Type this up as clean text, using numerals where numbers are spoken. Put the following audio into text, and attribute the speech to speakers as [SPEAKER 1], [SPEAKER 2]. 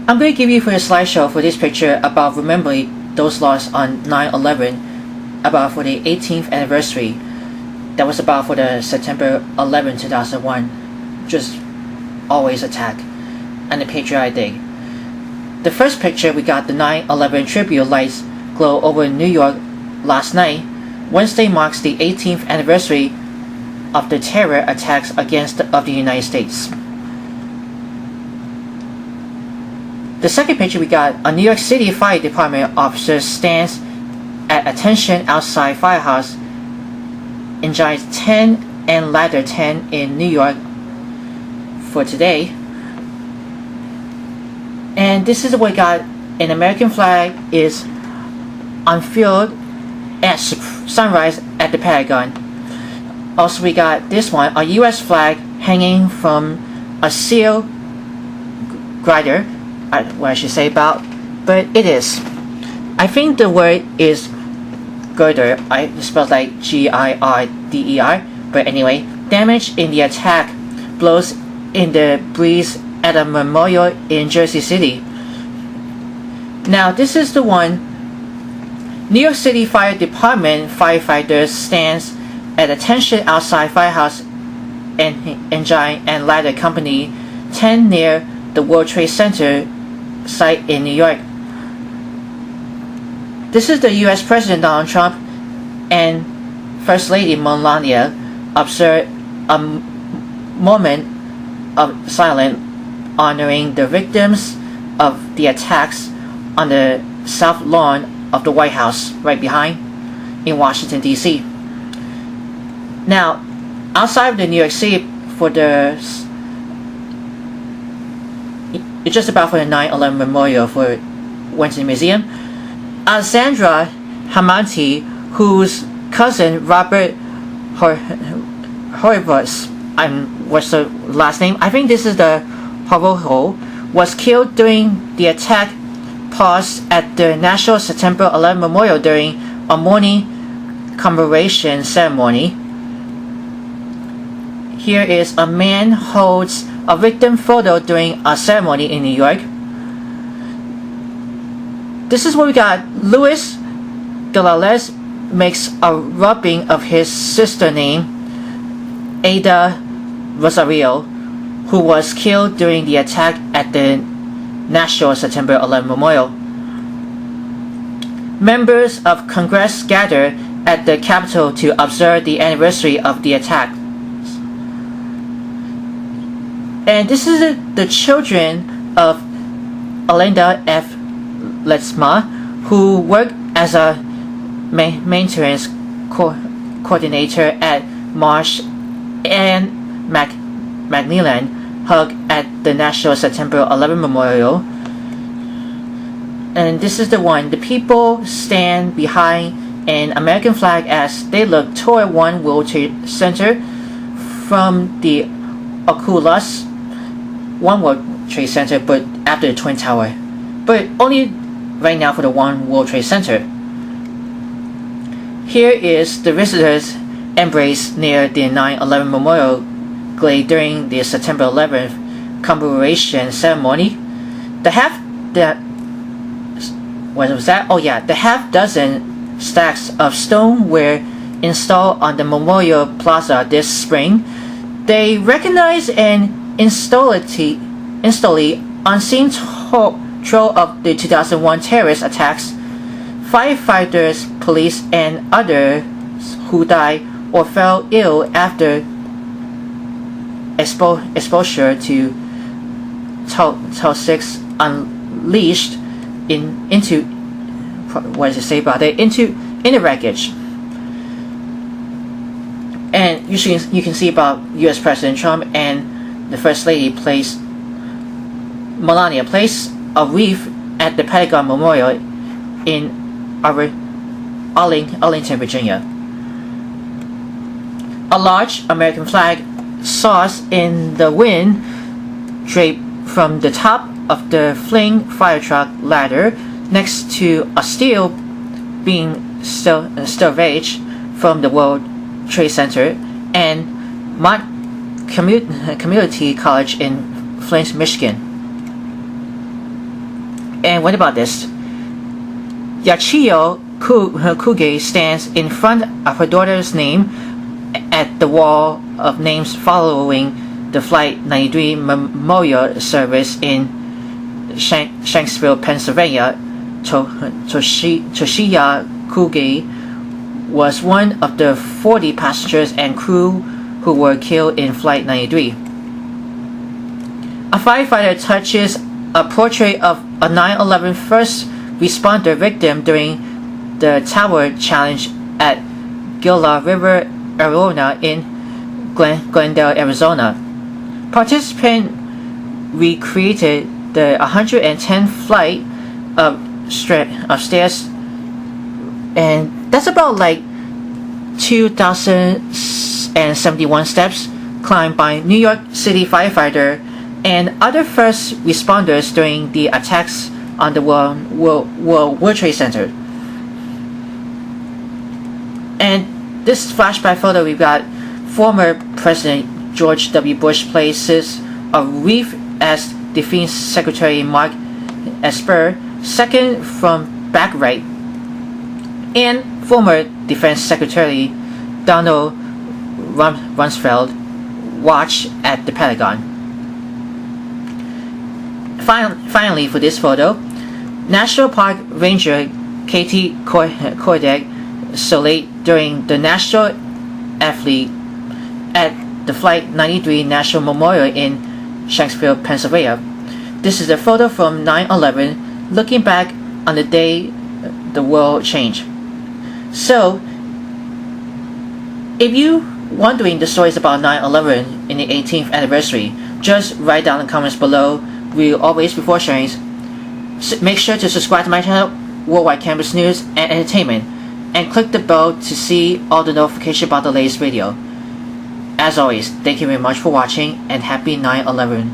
[SPEAKER 1] I'm going to give you for a slideshow for this picture about remembering those lost on 9/11, about for the 18th anniversary. That was about for the September 11, 2001, just always attack, and the Patriot Day. The first picture, we got the 9/11 tribute lights glow over New York last night. Wednesday marks the 18th anniversary of the terror attacks against of the United States. The second picture, we got a New York City Fire Department officer stands at attention outside firehouse in Giant 10 and Ladder 10 in New York for today. And this is what we got. An American flag is unfurled at sunrise at the Pentagon. Also, we got this one, a U.S. flag hanging from a seal glider. What I should say about, but it is. I think the word is girder. I spelled like G-I-R-D-E-R. But anyway, damage in the attack blows in the breeze at a memorial in Jersey City. Now this is the one. New York City Fire Department firefighters stands at attention outside firehouse engine and ladder company 10 near the World Trade Center site in New York. This is the U.S. President Donald Trump and First Lady Melania observed a moment of silence honoring the victims of the attacks on the south lawn of the White House right behind in Washington, D.C. Now, outside of the New York City for it's just about for the 9/11 memorial for Winter Museum. Alexandra Hamanti, whose cousin Robert Horvitz, what's the last name? I think this is the Horoho, was killed during the attack paused at the National September 11 Memorial during a morning commemoration ceremony. Here is a man holds a victim photo during a ceremony in New York. This is what we got. Luis Galales makes a rubbing of his sister name, Ada Rosario, who was killed during the attack at the National September 11 Memorial. Members of Congress gather at the Capitol to observe the anniversary of the attack. And this is the children of Alinda F. Letzma, who worked as a maintenance coordinator at Marsh and Macmillan Hug at the National September 11 Memorial. And this is the one. The people stand behind an American flag as they look toward One World Trade Center from the Oculus One World Trade Center, but after the Twin Tower, but only right now for the One World Trade Center. Here is the visitors' embrace near the 9/11 Memorial glade during the September 11th commemoration ceremony. The half dozen stacks of stone were installed on the Memorial Plaza this spring. They recognize and instantly unseen toll of the 2001 terrorist attacks. Firefighters, police, and others who died or fell ill after exposure to toxics unleashed into the wreckage. And you can see about U.S. President Trump and the First Lady Melania placed a wreath at the Pentagon Memorial in Arlington, Virginia. A large American flag soars in the wind, draped from the top of the flying fire truck ladder next to a steel being salvaged from the World Trade Center and Mott Community College in Flint, Michigan. And what about this? Yachio Kuge stands in front of her daughter's name at the wall of names following the Flight 93 memorial service in Shanksville, Pennsylvania. Toshiya Kuge was one of the 40 passengers and crew who were killed in Flight 93. A firefighter touches a portrait of a 9/11 first responder victim during the Tower Challenge at Gila River Arena in Glendale, Arizona. Participants recreated the 110th flight of stairs, and that's about like 2,071 steps climbed by New York City firefighter and other first responders during the attacks on the World Trade Center. And this flashback photo, we've got former President George W. Bush places a wreath as Defense Secretary Mark Esper, second from back right, and former Defense Secretary Donald Rumsfeld watch at the Pentagon. Finally, for this photo, National Park Ranger Katie Kodak Soleil during the National Athlete at the Flight 93 National Memorial in Shanksville, Pennsylvania. This is a photo from 9/11, looking back on the day the world changed. So, if you wondering the stories about 9/11 in the 18th anniversary, just write down in the comments below. We always, before sharing, make sure to subscribe to my channel, Worldwide Campus News and Entertainment, and click the bell to see all the notifications about the latest video. As always, thank you very much for watching, and happy 9/11.